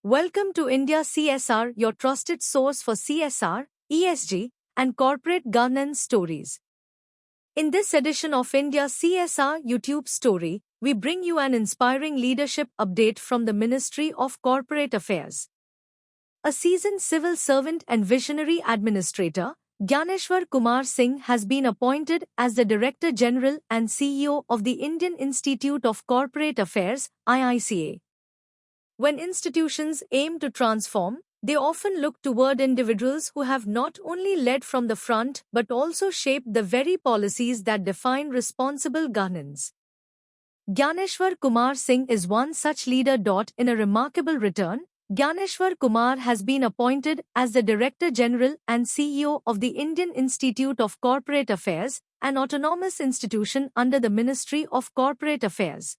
Welcome to India CSR, your trusted source for CSR, ESG, and corporate governance stories. In this edition of India CSR YouTube story, we bring you an inspiring leadership update from the Ministry of Corporate Affairs. A seasoned civil servant and visionary administrator, Gyaneshwar Kumar Singh has been appointed as the Director General and CEO of the Indian Institute of Corporate Affairs, IICA. When institutions aim to transform, they often look toward individuals who have not only led from the front but also shaped the very policies that define responsible governance. Gyaneshwar Kumar Singh is one such leader. In a remarkable return, Gyaneshwar Kumar has been appointed as the Director General and CEO of the Indian Institute of Corporate Affairs, an autonomous institution under the Ministry of Corporate Affairs.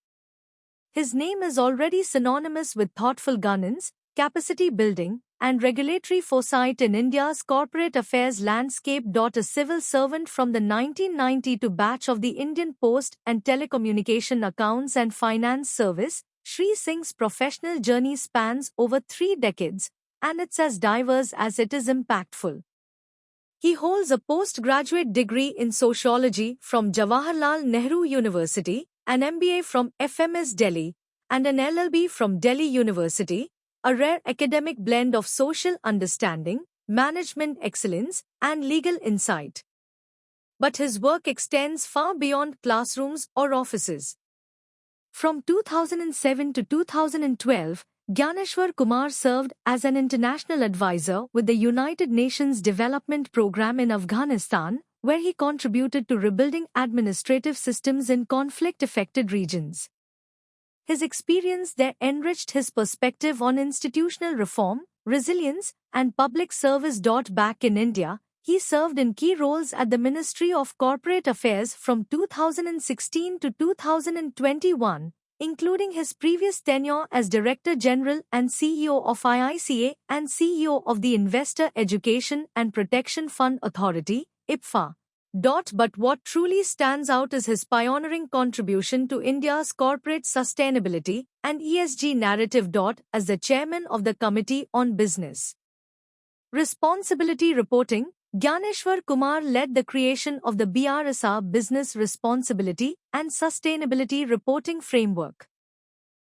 His name is already synonymous with thoughtful governance, capacity building, and regulatory foresight in India's corporate affairs landscape. A civil servant from the 1992 batch of the Indian Post and Telecommunication Accounts and Finance Service, Shri Singh's professional journey spans over 3 decades, and it's as diverse as it is impactful. He holds a postgraduate degree in sociology from Jawaharlal Nehru University, an MBA from FMS Delhi, and an LLB from Delhi University, a rare academic blend of social understanding, management excellence, and legal insight. But his work extends far beyond classrooms or offices. From 2007 to 2012, Gyaneshwar Kumar served as an international advisor with the United Nations Development Programme in Afghanistan, where he contributed to rebuilding administrative systems in conflict-affected regions. His experience there enriched his perspective on institutional reform, resilience, and public service. Back in India, he served in key roles at the Ministry of Corporate Affairs from 2016 to 2021, including his previous tenure as Director General and CEO of IICA and CEO of the Investor Education and Protection Fund Authority, IPFA. But what truly stands out is his pioneering contribution to India's corporate sustainability and ESG narrative. As the chairman of the Committee on Business Responsibility Reporting, Gyaneshwar Kumar led the creation of the BRSR Business Responsibility and Sustainability Reporting Framework.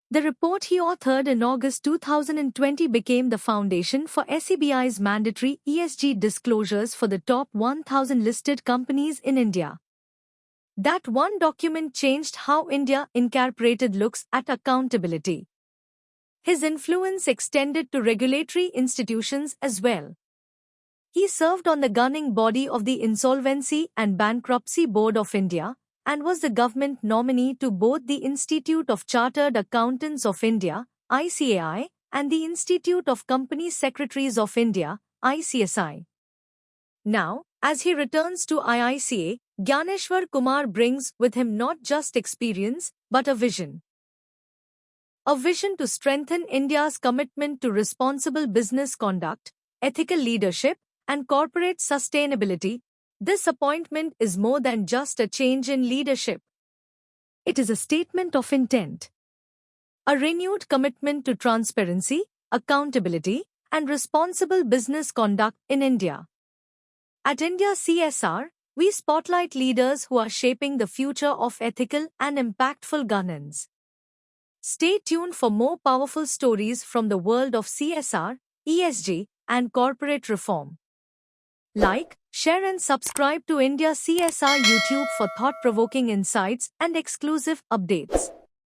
The report he authored in August 2020 became the foundation for SEBI's mandatory ESG disclosures for the top 1,000 listed companies in India. That one document changed how India Incorporated looks at accountability. His influence extended to regulatory institutions as well. He served on the governing body of the Insolvency and Bankruptcy Board of India, and was the government nominee to both the Institute of Chartered Accountants of India, ICAI, and the Institute of Company Secretaries of India, ICSI. Now, as he returns to IICA, Gyaneshwar Kumar brings with him not just experience, but a vision. A vision to strengthen India's commitment to responsible business conduct, ethical leadership, and corporate sustainability. This appointment is more than just a change in leadership. It is a statement of intent. A renewed commitment to transparency, accountability, and responsible business conduct in India. At India CSR, we spotlight leaders who are shaping the future of ethical and impactful governance. Stay tuned for more powerful stories from the world of CSR, ESG, and corporate reform. Like, share and subscribe to India CSR YouTube for thought-provoking insights and exclusive updates.